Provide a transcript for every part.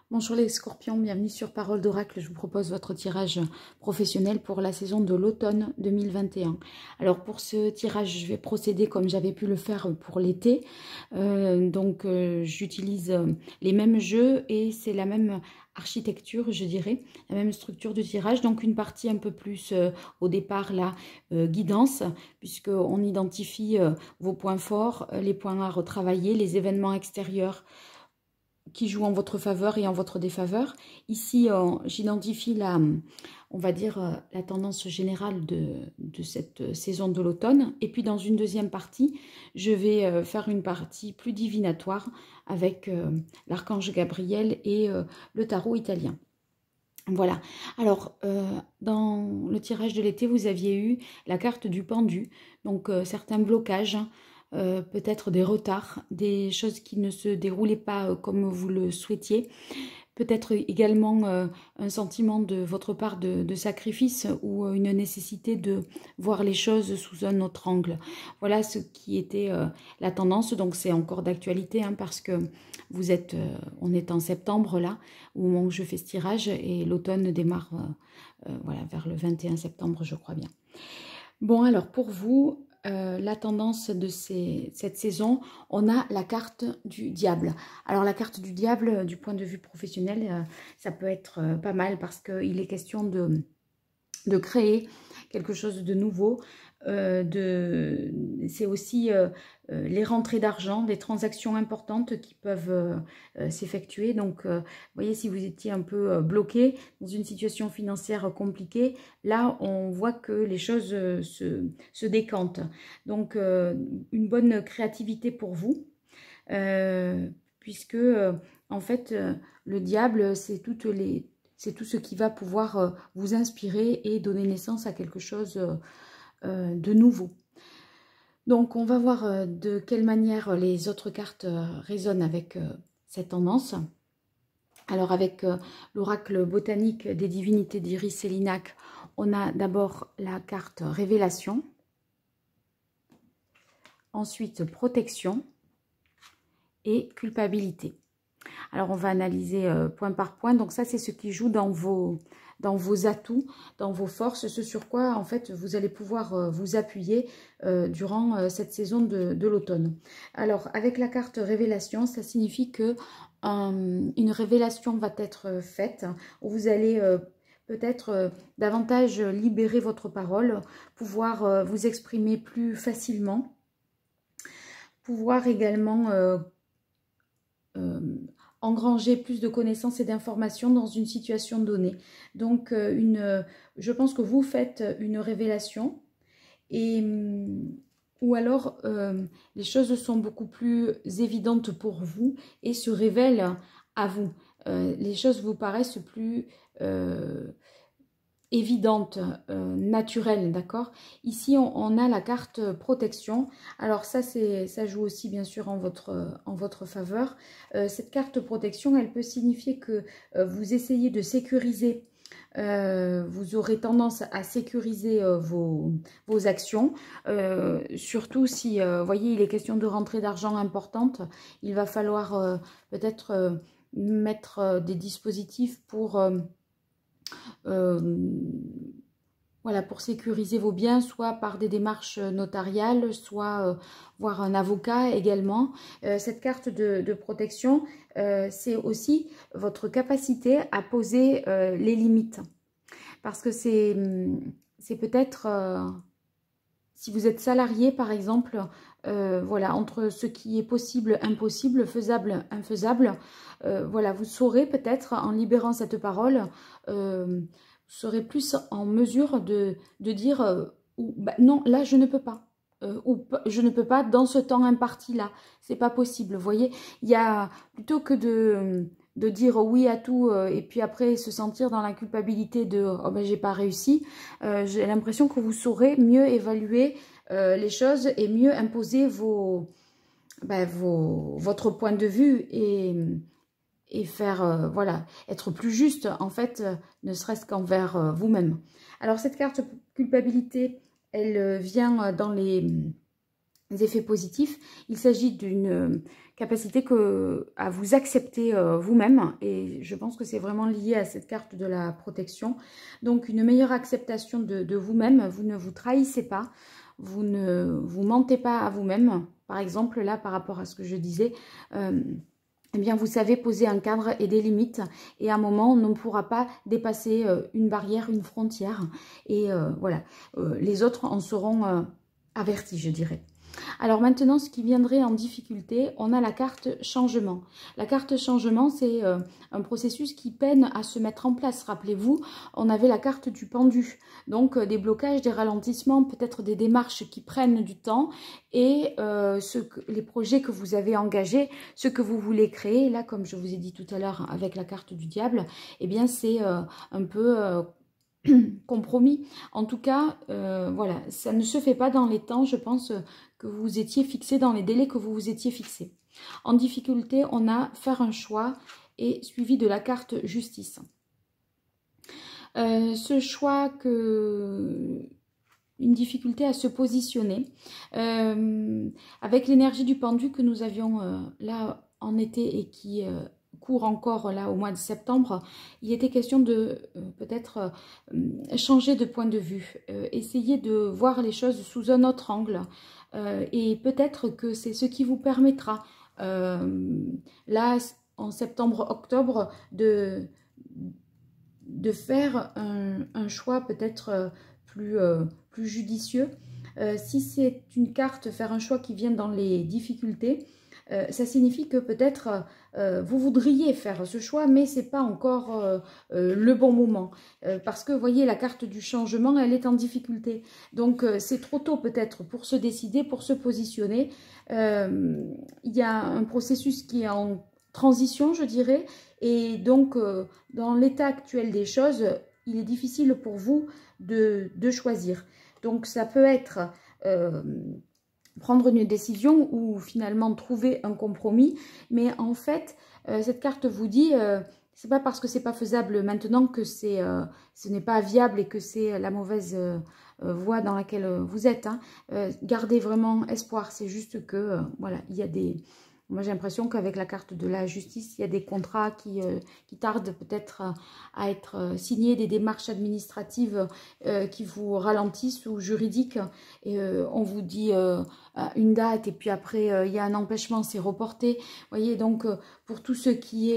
Bonjour les scorpions, bienvenue sur Parole d'Oracle. Je vous propose votre tirage professionnel pour la saison de l'automne 2021. Alors pour ce tirage, je vais procéder comme j'avais pu le faire pour l'été. J'utilise les mêmes jeux et c'est la même architecture, je dirais, la même structure de tirage. Donc une partie un peu plus au départ, la guidance, puisqu'on identifie vos points forts, les points à retravailler, les événements extérieurs qui jouent en votre faveur et en votre défaveur. Ici, j'identifie on va dire, la tendance générale de cette saison de l'automne. Et puis, dans une deuxième partie, je vais faire une partie plus divinatoire avec l'archange Gabriel et le tarot italien. Voilà. Alors, dans le tirage de l'été, vous aviez eu la carte du pendu, donc certains blocages, peut-être des retards, des choses qui ne se déroulaient pas comme vous le souhaitiez. Peut-être également un sentiment de votre part de sacrifice ou une nécessité de voir les choses sous un autre angle. Voilà ce qui était la tendance. Donc c'est encore d'actualité parce que vous êtes, on est en septembre là, au moment où je fais ce tirage, et l'automne démarre voilà, vers le 21 septembre, je crois bien. Bon, alors pour vous, la tendance de cette saison, on a la carte du diable. Alors la carte du diable, du point de vue professionnel, ça peut être pas mal parce qu'il est question de créer quelque chose de nouveau. C'est aussi les rentrées d'argent, des transactions importantes qui peuvent s'effectuer. Donc, vous voyez, si vous étiez un peu bloqué dans une situation financière compliquée, là, on voit que les choses se décantent. Donc, une bonne créativité pour vous, puisque, en fait, le diable, c'est tout ce qui va pouvoir vous inspirer et donner naissance à quelque chose de nouveau. Donc, on va voir de quelle manière les autres cartes résonnent avec cette tendance. Alors, avec l'oracle botanique des divinités d'Iris Célinac, on a d'abord la carte révélation, ensuite protection et culpabilité. Alors, on va analyser point par point. Donc, ça, c'est ce qui joue dans vos atouts, dans vos forces, ce sur quoi, en fait, vous allez pouvoir vous appuyer durant cette saison de l'automne. Alors, avec la carte révélation, ça signifie que une révélation va être faite, où vous allez peut-être davantage libérer votre parole, pouvoir vous exprimer plus facilement, pouvoir également engranger plus de connaissances et d'informations dans une situation donnée. Donc, je pense que vous faites une révélation ou alors les choses sont beaucoup plus évidentes pour vous et se révèlent à vous. Les choses vous paraissent plus évidente, naturelle, d'accord. Ici, on a la carte protection. Alors ça joue aussi bien sûr en votre faveur. Cette carte protection, elle peut signifier que vous essayez de sécuriser, vous aurez tendance à sécuriser vos actions, surtout si, vous voyez, il est question de rentrée d'argent importante. Il va falloir peut-être mettre des dispositifs pour voilà, pour sécuriser vos biens, soit par des démarches notariales, soit voir un avocat également. Cette carte de protection, c'est aussi votre capacité à poser les limites. Parce que c'est peut-être, si vous êtes salarié par exemple, voilà, entre ce qui est possible, impossible, faisable, infaisable, voilà, vous saurez peut-être, en libérant cette parole, vous serez plus en mesure de dire bah, non, là je ne peux pas, ou je ne peux pas dans ce temps imparti là, c'est pas possible. Vous voyez, il y a, plutôt que de dire oui à tout et puis après se sentir dans la culpabilité de oh ben j'ai pas réussi, j'ai l'impression que vous saurez mieux évaluer les choses et mieux imposer votre point de vue et faire, voilà, être plus juste, en fait, ne serait-ce qu'envers vous-même. Alors, cette carte culpabilité, elle vient dans les effets positifs. Il s'agit d'une capacité à vous accepter vous-même, et je pense que c'est vraiment lié à cette carte de la protection. Donc une meilleure acceptation de vous-même, vous ne vous trahissez pas, vous ne vous mentez pas à vous-même. Par exemple, là, par rapport à ce que je disais, eh bien, vous savez poser un cadre et des limites, et à un moment, on ne pourra pas dépasser une barrière, une frontière, et voilà, les autres en seront avertis, je dirais. Alors maintenant, ce qui viendrait en difficulté, on a la carte changement. La carte changement, c'est un processus qui peine à se mettre en place. Rappelez-vous, on avait la carte du pendu. Donc des blocages, des ralentissements, peut-être des démarches qui prennent du temps, et les projets que vous avez engagés, ce que vous voulez créer, là comme je vous ai dit tout à l'heure avec la carte du diable, eh bien c'est un peu compromis. En tout cas, voilà, ça ne se fait pas dans les temps, je pense, que vous étiez fixé, dans les délais que vous vous étiez fixés. En difficulté, on a faire un choix et suivi de la carte justice. Ce choix une difficulté à se positionner. Avec l'énergie du pendu que nous avions là en été et qui court encore là au mois de septembre, il était question de peut-être changer de point de vue, essayer de voir les choses sous un autre angle, et peut-être que c'est ce qui vous permettra là en septembre-octobre de faire un choix peut-être plus judicieux. Si c'est une carte, faire un choix qui vient dans les difficultés, ça signifie que peut-être vous voudriez faire ce choix, mais ce n'est pas encore le bon moment. Parce que, vous voyez, la carte du changement, elle est en difficulté. Donc, c'est trop tôt peut-être pour se décider, pour se positionner. Il y a un processus qui est en transition, je dirais. Et donc, dans l'état actuel des choses, il est difficile pour vous de choisir. Donc, ça peut être prendre une décision ou finalement trouver un compromis. Mais en fait, cette carte vous dit, c'est pas parce que c'est pas faisable maintenant que ce n'est pas viable et que c'est la mauvaise voie dans laquelle vous êtes. Hein. Gardez vraiment espoir. C'est juste que, voilà, il y a des... Moi, j'ai l'impression qu'avec la carte de la justice, il y a des contrats qui tardent peut-être à être signés, des démarches administratives qui vous ralentissent ou juridiques. Et on vous dit une date et puis après, il y a un empêchement, c'est reporté. Vous voyez, donc, pour tout ce qui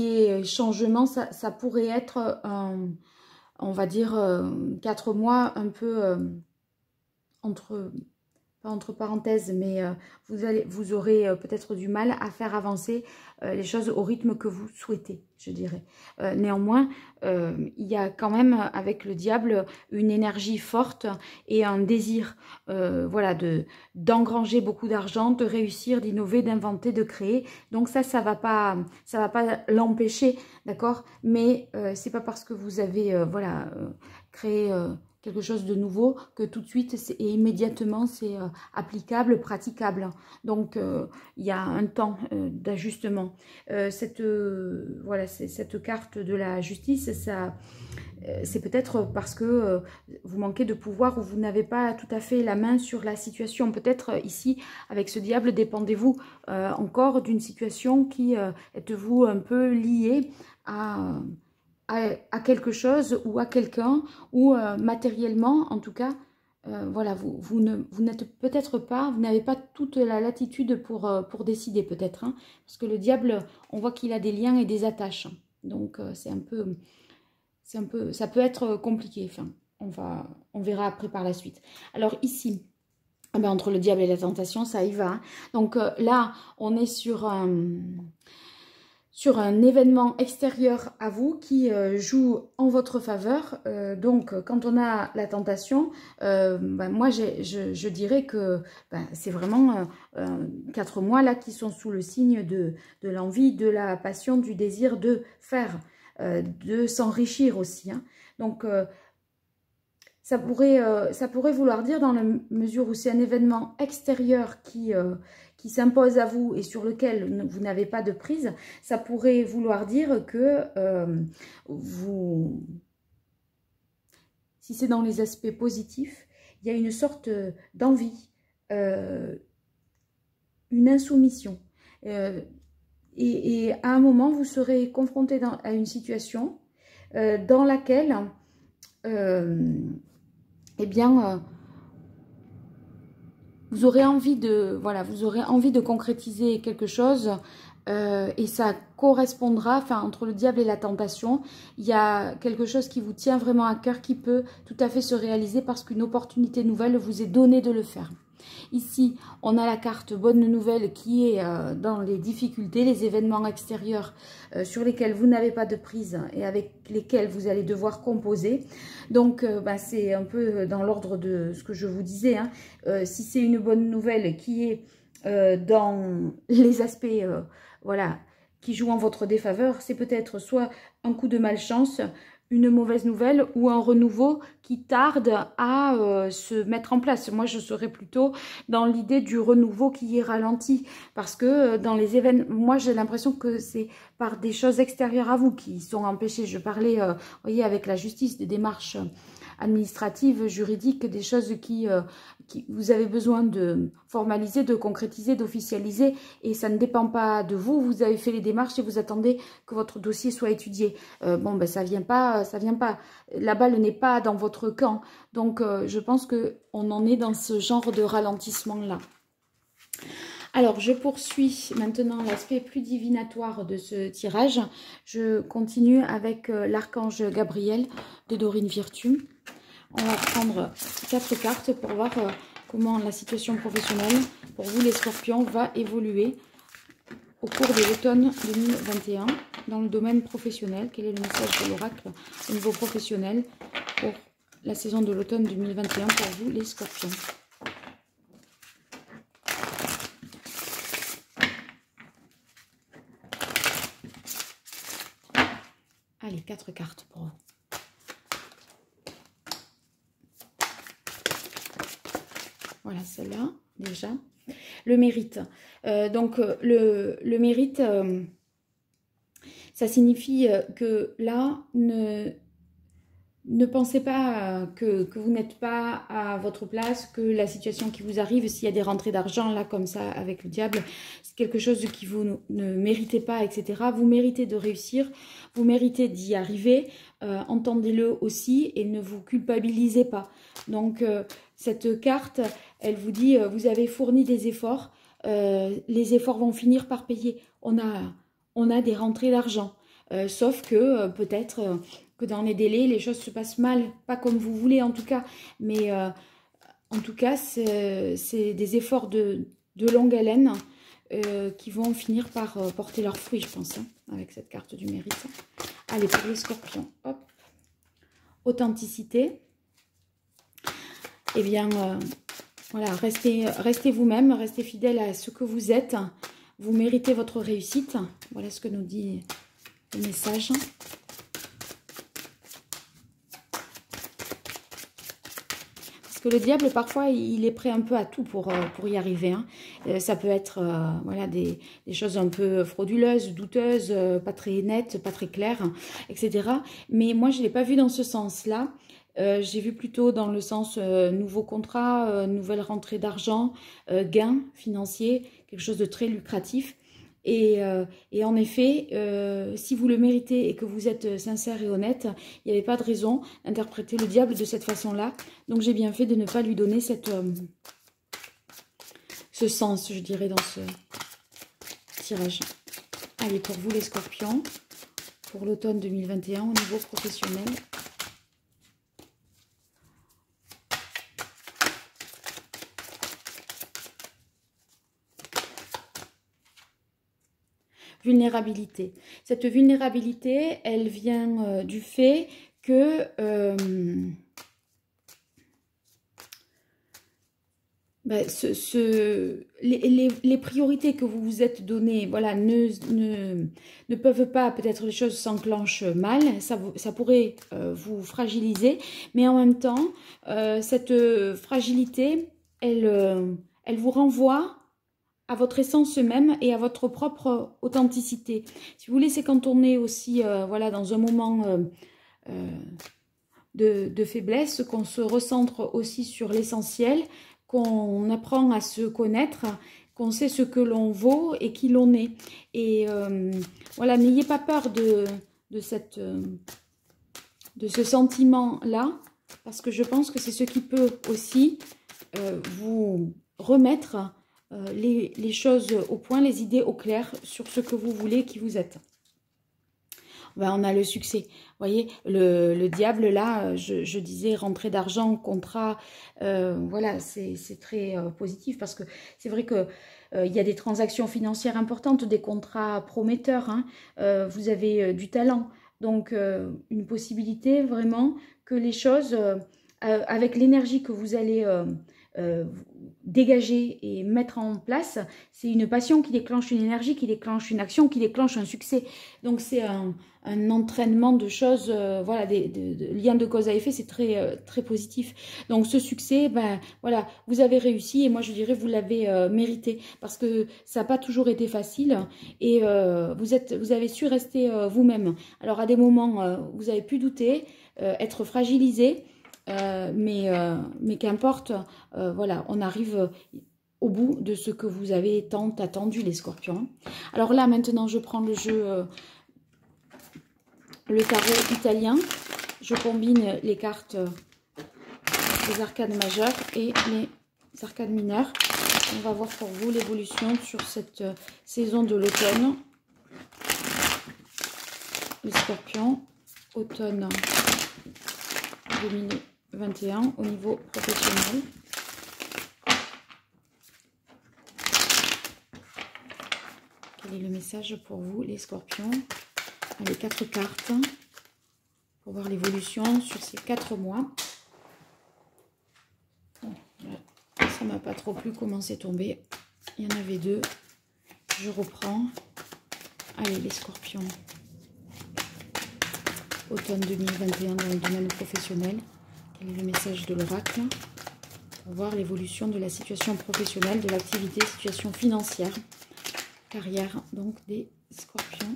est changement, ça pourrait être, on va dire, 4 mois un peu pas entre parenthèses, mais vous aurez peut-être du mal à faire avancer les choses au rythme que vous souhaitez, je dirais. Néanmoins, il y a quand même avec le diable une énergie forte et un désir voilà, d'engranger beaucoup d'argent, de réussir, d'innover, d'inventer, de créer. Donc ça va pas l'empêcher, d'accord? Mais c'est pas parce que vous avez voilà, créé... quelque chose de nouveau, que tout de suite et immédiatement c'est applicable, praticable. Donc il y a un temps d'ajustement. Voilà, cette carte de la justice, c'est peut-être parce que vous manquez de pouvoir ou vous n'avez pas tout à fait la main sur la situation. Peut-être ici, avec ce diable, dépendez-vous encore d'une situation qui êtes-vous un peu lié à quelque chose ou à quelqu'un, ou matériellement, en tout cas, voilà, vous n'êtes peut-être pas, vous n'avez pas toute la latitude pour décider peut-être, hein, parce que le diable, on voit qu'il a des liens et des attaches, donc c'est un peu, ça peut être compliqué, enfin, on verra après par la suite. Alors ici, eh bien, entre le diable et la tentation, ça y va, hein. Donc là, on est sur un événement extérieur à vous qui joue en votre faveur. Donc, quand on a la tentation, moi, je dirais que c'est vraiment 4 mois là qui sont sous le signe de l'envie, de la passion, du désir de faire, de s'enrichir aussi. Hein. Donc, ça pourrait vouloir dire, dans la mesure où c'est un événement extérieur qui s'impose à vous et sur lequel vous n'avez pas de prise, ça pourrait vouloir dire que si c'est dans les aspects positifs, il y a une sorte d'envie, une insoumission. Et à un moment, vous serez confronté à une situation dans laquelle, eh bien, vous aurez envie de, voilà, vous aurez envie de concrétiser quelque chose et ça correspondra, enfin, entre le diable et la tentation, il y a quelque chose qui vous tient vraiment à cœur qui peut tout à fait se réaliser parce qu'une opportunité nouvelle vous est donnée de le faire. Ici, on a la carte bonne nouvelle qui est dans les difficultés, les événements extérieurs sur lesquels vous n'avez pas de prise et avec lesquels vous allez devoir composer. Donc, c'est un peu dans l'ordre de ce que je vous disais. Hein. Si c'est une bonne nouvelle qui est dans les aspects voilà, qui jouent en votre défaveur, c'est peut-être soit un coup de malchance, une mauvaise nouvelle ou un renouveau qui tarde à se mettre en place. Moi, je serais plutôt dans l'idée du renouveau qui est ralenti parce que dans les événements, moi, j'ai l'impression que c'est par des choses extérieures à vous qui sont empêchées. Je parlais, vous voyez, avec la justice, des démarches administratives, juridiques, des choses qui vous avez besoin de formaliser, de concrétiser, d'officialiser et ça ne dépend pas de vous. Vous avez fait les démarches et vous attendez que votre dossier soit étudié. Ça vient pas, ça vient pas. La balle n'est pas dans votre camp. Donc, je pense qu'on en est dans ce genre de ralentissement-là. Alors, je poursuis maintenant l'aspect plus divinatoire de ce tirage. Je continue avec l'archange Gabriel de Dorine Virtue. On va prendre 4 cartes pour voir comment la situation professionnelle pour vous les scorpions va évoluer au cours de l'automne 2021 dans le domaine professionnel. Quel est le message de l'oracle au niveau professionnel pour la saison de l'automne 2021 pour vous les scorpions? Allez, 4 cartes pour vous. Voilà, celle-là, déjà. Le mérite. Le mérite, ça signifie que là, ne pensez pas que vous n'êtes pas à votre place, que la situation qui vous arrive, s'il y a des rentrées d'argent, là, comme ça, avec le diable, c'est quelque chose qui vous ne méritez pas, etc. Vous méritez de réussir, vous méritez d'y arriver, entendez-le aussi et ne vous culpabilisez pas. Donc, cette carte, elle vous dit, vous avez fourni des efforts, les efforts vont finir par payer. On a des rentrées d'argent, sauf que peut-être que dans les délais, les choses se passent mal, pas comme vous voulez en tout cas, mais en tout cas, c'est des efforts de longue haleine qui vont finir par porter leurs fruits, je pense, hein, avec cette carte du mérite. Allez, pour les scorpions, hop, authenticité. Eh bien, voilà, restez vous-même, restez fidèle à ce que vous êtes. Vous méritez votre réussite. Voilà ce que nous dit le message. Parce que le diable, parfois, il est prêt un peu à tout pour y arriver. Hein. Ça peut être voilà, des choses un peu frauduleuses, douteuses, pas très nettes, pas très claires, etc. Mais moi, je ne l'ai pas vu dans ce sens-là. J'ai vu plutôt dans le sens nouveau contrat, nouvelle rentrée d'argent, gain financier, quelque chose de très lucratif. Et en effet, si vous le méritez et que vous êtes sincère et honnête, il n'y avait pas de raison d'interpréter le diable de cette façon-là. Donc j'ai bien fait de ne pas lui donner ce sens, je dirais, dans ce tirage. Allez, pour vous les scorpions, pour l'automne 2021 au niveau professionnel. Vulnérabilité. Cette vulnérabilité, elle vient du fait que les priorités que vous vous êtes données, voilà, ne peuvent pas, peut-être les choses s'enclenchent mal, ça pourrait vous fragiliser, mais en même temps, cette fragilité, elle vous renvoie à votre essence même et à votre propre authenticité. Si vous voulez, c'est quand on est aussi voilà, dans un moment de faiblesse, qu'on se recentre aussi sur l'essentiel, qu'on apprend à se connaître, qu'on sait ce que l'on vaut et qui l'on est. Et voilà, n'ayez pas peur de ce sentiment-là, parce que je pense que c'est ce qui peut aussi vous remettre les choses au point, les idées au clair sur ce que vous voulez, qui vous êtes. Ben, on a le succès. Vous voyez, le diable, là, je disais rentrée d'argent, contrat, voilà, c'est très positif parce que c'est vrai que il y a des transactions financières importantes, des contrats prometteurs, hein, vous avez du talent. Donc, une possibilité vraiment que les choses, avec l'énergie que vous allez dégager et mettre en place, c'est une passion qui déclenche une énergie, qui déclenche une action, qui déclenche un succès. Donc, c'est un entraînement de choses, voilà, des liens de cause à effet, c'est très, très positif. Donc, ce succès, ben voilà, vous avez réussi et moi, je dirais, vous l'avez mérité parce que ça n'a pas toujours été facile et vous avez su rester vous-même. Alors, à des moments, vous avez pu douter, être fragilisé, mais qu'importe, voilà, on arrive au bout de ce que vous avez tant attendu, les scorpions. Alors là, maintenant, je prends le jeu, le tarot italien. Je combine les cartes des arcades majeures et les arcades mineures. On va voir pour vous l'évolution sur cette saison de l'automne. Les scorpions, automne 2021 au niveau professionnel. Quel est le message pour vous, les scorpions? Allez, 4 cartes pour voir l'évolution sur ces 4 mois. Bon, ça m'a pas trop plu comment c'est tombé. Il y en avait 2. Je reprends. Allez, les scorpions. Automne 2021 dans le domaine professionnel. Quel est le message de l'oracle? Pour voir l'évolution de la situation professionnelle, de l'activité, situation financière, carrière, donc des scorpions.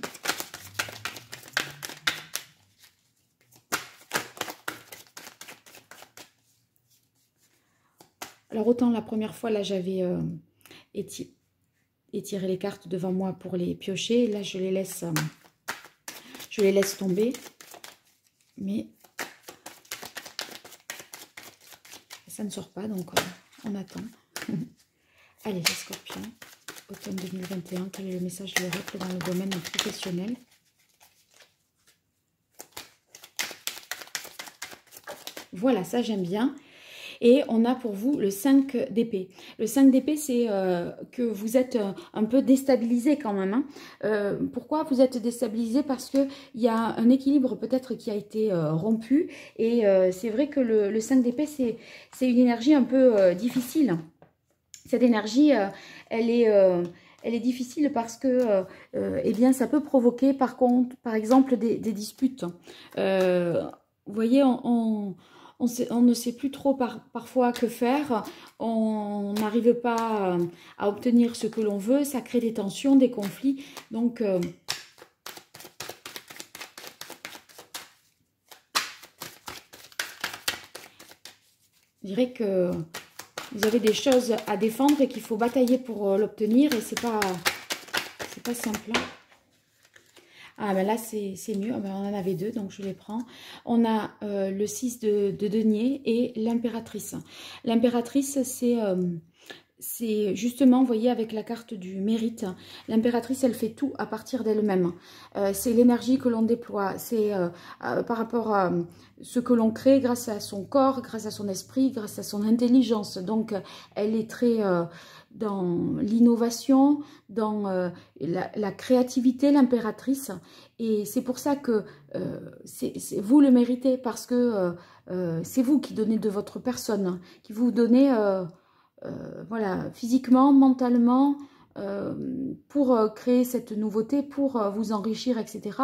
Alors autant la première fois, là j'avais étiré les cartes devant moi pour les piocher. Là je les laisse tomber. Mais ça ne sort pas, donc on attend. Allez les scorpions, automne 2021, quel est le message de l'oracle dans le domaine professionnel? Voilà, ça j'aime bien. Et on a pour vous le 5 d'épée. Le 5 d'épée, c'est que vous êtes un peu déstabilisé quand même. Hein. Pourquoi vous êtes déstabilisé? Parce qu'il y a un équilibre peut-être qui a été rompu. Et c'est vrai que le 5 d'épée, c'est une énergie un peu difficile. Cette énergie, elle est difficile parce que eh bien, ça peut provoquer par exemple des disputes. Vous voyez, on ne sait plus trop parfois que faire, on n'arrive pas à obtenir ce que l'on veut, ça crée des tensions, des conflits. Donc, je dirais que vous avez des choses à défendre et qu'il faut batailler pour l'obtenir et c'est pas simple. Ah ben là c'est mieux, ben, on en avait 2 donc je les prends. On a le 6 de denier et l'impératrice. L'impératrice c'est justement, vous voyez, avec la carte du mérite, l'impératrice, elle fait tout à partir d'elle-même. C'est l'énergie que l'on déploie, c'est par rapport à ce que l'on crée grâce à son corps, grâce à son esprit, grâce à son intelligence. Donc, elle est très dans l'innovation, dans la créativité, l'impératrice. Et c'est pour ça que vous le méritez, parce que c'est vous qui donnez de votre personne, qui vous donnez... voilà, physiquement, mentalement, pour créer cette nouveauté, pour vous enrichir, etc.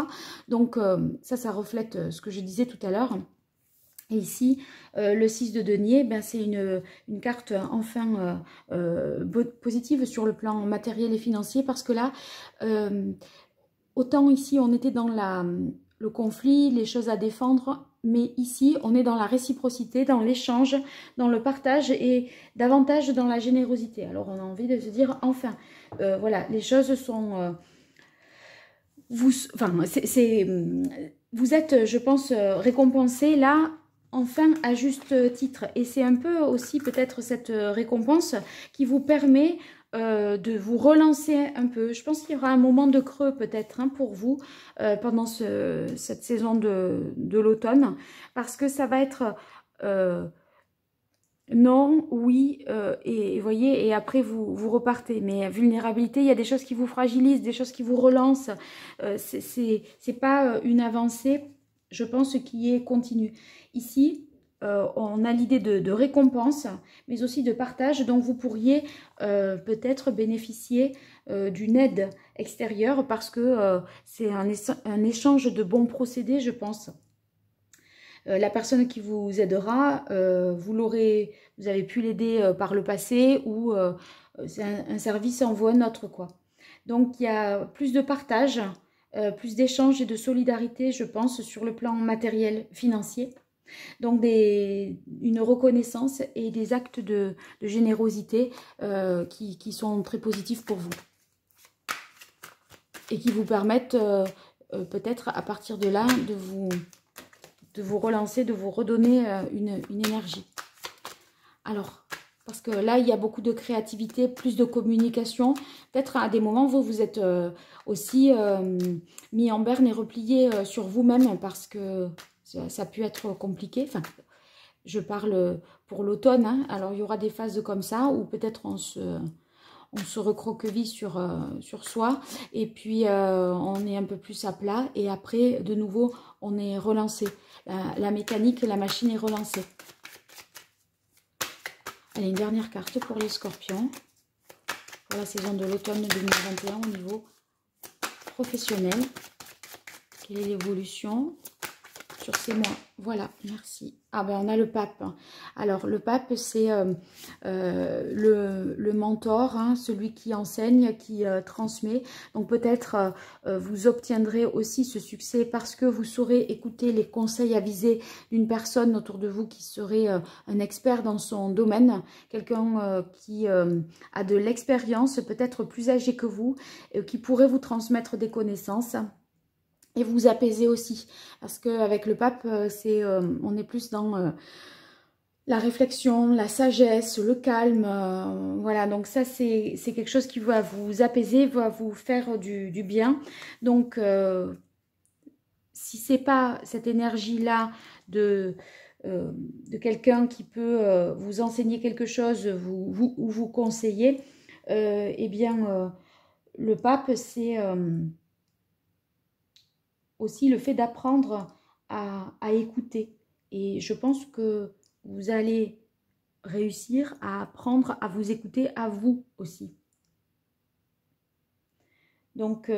Donc, ça reflète ce que je disais tout à l'heure. Et ici, le 6 de denier, ben, c'est une carte enfin positive sur le plan matériel et financier, parce que là, autant ici, on était dans le conflit, les choses à défendre, mais ici, on est dans la réciprocité, dans l'échange, dans le partage et davantage dans la générosité. Alors, on a envie de se dire, enfin, voilà, les choses sont... vous êtes, je pense, récompensé là, enfin, à juste titre. Et c'est un peu aussi peut-être cette récompense qui vous permet de vous relancer un peu. Je pense qu'il y aura un moment de creux peut-être hein, pour vous pendant cette saison de l'automne, parce que ça va être non, oui, et voyez, et après vous repartez. Mais vulnérabilité, il y a des choses qui vous fragilisent, des choses qui vous relancent. C'est pas une avancée, je pense, qui est continue. Ici, on a l'idée de récompense, mais aussi de partage. Donc, vous pourriez peut-être bénéficier d'une aide extérieure parce que c'est un échange de bons procédés, je pense. La personne qui vous aidera, vous avez pu l'aider par le passé ou c'est un service en vaut un autre, quoi. Donc, il y a plus de partage, plus d'échanges et de solidarité, je pense, sur le plan matériel, financier. Donc, une reconnaissance et des actes de générosité qui sont très positifs pour vous et qui vous permettent peut-être à partir de là de vous relancer, de vous redonner une énergie. Alors, parce que là, il y a beaucoup de créativité, plus de communication. Peut-être à des moments, vous êtes aussi mis en berne et replié sur vous-même parce que ça a pu être compliqué. Enfin, je parle pour l'automne. Hein. Alors, il y aura des phases comme ça où peut-être on se recroqueville sur soi et puis on est un peu plus à plat et après, de nouveau, on est relancé. La mécanique, la machine est relancée. Allez, une dernière carte pour les scorpions. Pour la saison de l'automne 2021 au niveau professionnel. Quelle est l'évolution sur ces mois? Voilà, merci. Ah ben on a le pape. Alors le pape c'est le mentor, hein, celui qui enseigne, qui transmet. Donc peut-être vous obtiendrez aussi ce succès parce que vous saurez écouter les conseils avisés d'une personne autour de vous qui serait un expert dans son domaine. Quelqu'un qui a de l'expérience, peut-être plus âgé que vous, qui pourrait vous transmettre des connaissances. Et vous apaiser aussi, parce qu'avec le pape, on est plus dans la réflexion, la sagesse, le calme. Voilà, donc ça, c'est quelque chose qui va vous apaiser, va vous faire du bien. Donc, si ce n'est pas cette énergie-là de quelqu'un qui peut vous enseigner quelque chose ou vous conseiller, eh bien, le pape, c'est... aussi le fait d'apprendre à écouter. Et je pense que vous allez réussir à apprendre à vous écouter à vous aussi. Donc,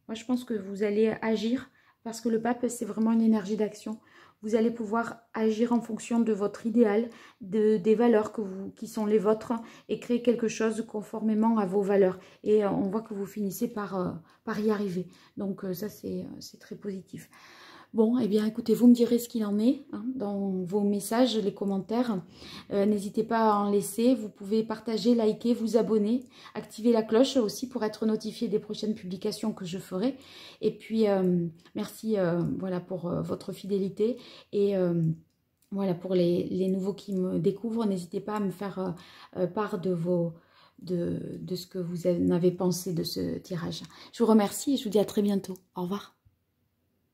moi je pense que vous allez agir parce que le pape c'est vraiment une énergie d'action. Vous allez pouvoir agir en fonction de votre idéal, des valeurs qui sont les vôtres et créer quelque chose conformément à vos valeurs. Et on voit que vous finissez par y arriver. Donc ça, c'est très positif. Bon, eh bien, écoutez, vous me direz ce qu'il en est hein, dans vos messages, les commentaires. N'hésitez pas à en laisser. Vous pouvez partager, liker, vous abonner, activer la cloche aussi pour être notifié des prochaines publications que je ferai. Et puis, merci voilà, pour votre fidélité. Et voilà, pour les nouveaux qui me découvrent, n'hésitez pas à me faire part de ce que vous en avez pensé de ce tirage. Je vous remercie et je vous dis à très bientôt. Au revoir.